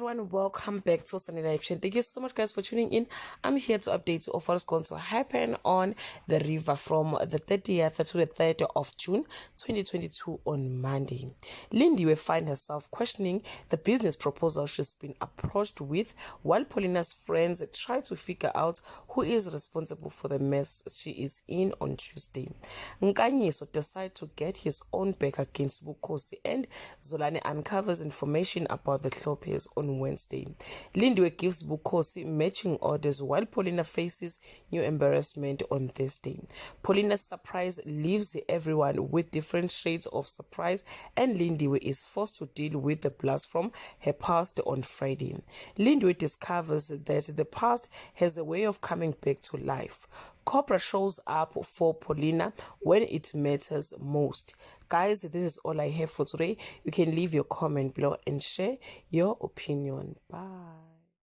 everyone, welcome back to Sunday Live Chain. Thank you so much guys for tuning in. I'm here to update you of what's going to happen on the river from the 30th to the 3rd of June 2022 on Monday. Lindiwe finds herself questioning the business proposal she's been approached with, while Paulina's friends try to figure out who is responsible for the mess she is in on Tuesday. Nkanyiso decides to get his own back against Bukhosi, and Zolani uncovers information about the Hlophes on Wednesday. Lindiwe gives Bukhosi matching orders while Paulina faces new embarrassment on Thursday. Paulina's surprise leaves everyone with different shades of surprise, and Lindiwe is forced to deal with the blast from her past on Friday. Lindiwe discovers that the past has a way of coming back to life. Cobra shows up for Paulina when it matters most. Guys, this is all I have for today. You can leave your comment below and share your opinion. Bye.